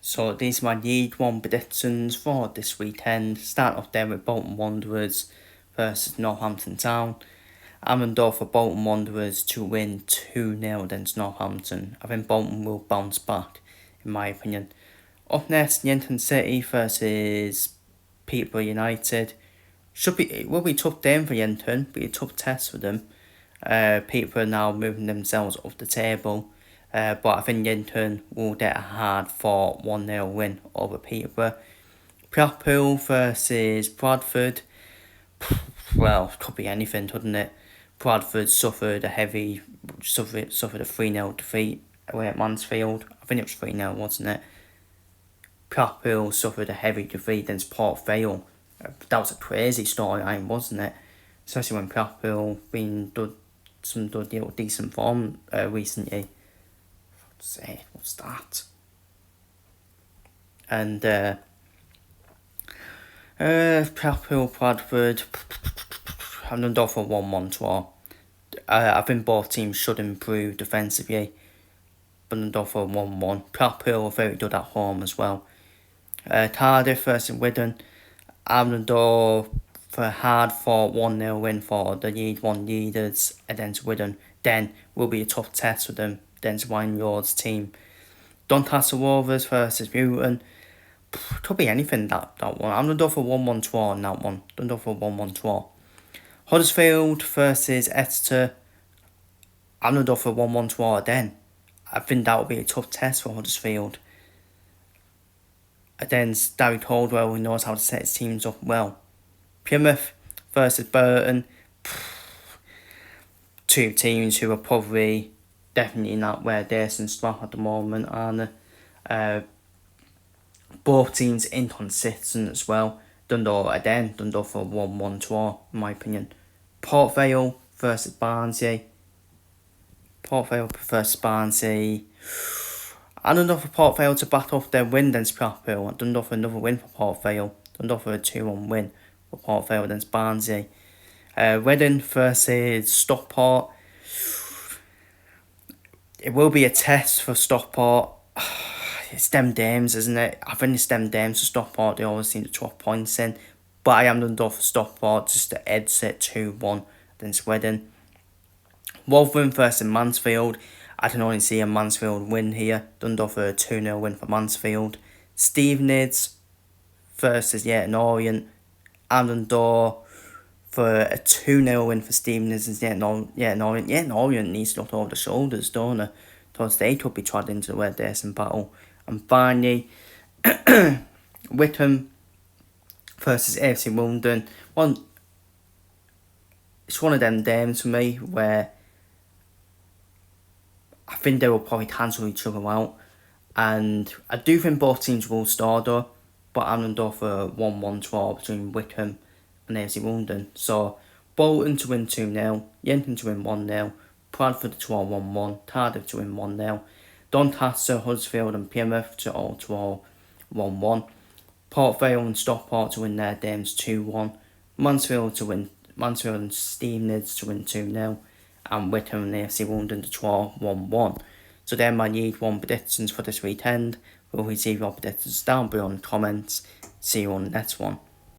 So these are my League One predictions for this weekend. Start off there with Bolton Wanderers versus Northampton Town. I'm on door for Bolton Wanderers to win 2-0 against Northampton. I think Bolton will bounce back, in my opinion. Up next, Yenton City versus Peterborough United. It will be tough game for Yenton, be a tough test for them. Peterborough now moving themselves up the table. But I think Yenton will get a hard-fought 1-0 win over Peterborough. Blackpool versus Bradford. Well, could be anything, couldn't it? Bradford suffered a 3-0 defeat away at Mansfield. I think it was 3-0, wasn't it? Blackpool suffered a heavy defeat against Port Vale. That was a crazy storyline, wasn't it? Especially when Blackpool been done some decent form recently. What's that? And Blackpool, Bradford, I'm going to go for 1-1 draw. I think both teams should improve defensively, but I'm going to go for 1-1. Blackpool are very good at home as well. Cardiff versus Wigan, I'm going to go for a hard-fought 1-0 win for the League One leaders against Wigan. Then will be a tough test for them against Wayne Road's team. Doncaster Rovers versus Newton. Could be anything, that one. I'm going to go for 1-1 draw on that one. I'm going to go for 1-1 draw. Huddersfield versus Exeter. I'm going to go for 1-1 draw then. I think that will be a tough test for Huddersfield. Against Derek Holdwell, who knows how to set his teams up well. Plymouth versus Burton. Two teams who are probably definitely not where they're in spot at the moment, aren't they? Both teams inconsistent as well. Dundee for a 1-1 draw, in my opinion. Port Vale versus Barnsley. I don't know for Port Vale to back off their win against Blackpool. I don't know for another win for Port Vale. I don't know for a 2-1 win for Port Vale against Barnsley. Reading versus Stockport. It will be a test for Stockport. It's them games, isn't it? I think it's them games for Stockport. They always seem to drop points in. But I am going to go for Stockport just to exit 2-1 against Reading. Wolverhampton versus Mansfield. I can only see a Mansfield win here. Dundee for a 2-0 win for Mansfield. Stevenage versus Leyton Orient. I'm going to go for a 2-0 win for Stevenage and Leyton Orient. Leyton Orient needs to look over the shoulders, don't they? Because they could be trod into a decent battle. And finally, Wickham versus AFC London. It's one of them games for me where I think they will probably cancel each other out. And I do think both teams will score though. But I'm going to go for a 1-1 draw between Wickham and AFC London. So, Bolton to win 2-0, Yenton to win 1-0, Bradford to draw 1-1, Cardiff to win 1-0, Doncaster, Huddersfield and Plymouth to all draw 1-1, Port Vale and Stockport to win their games 2-1, Mansfield and Stevenage to win 2-0, and Wickham and AFC London to draw 1-1. So they're my League One predictions for this weekend. We'll receive your predictions down below in the comments. See you on the next one.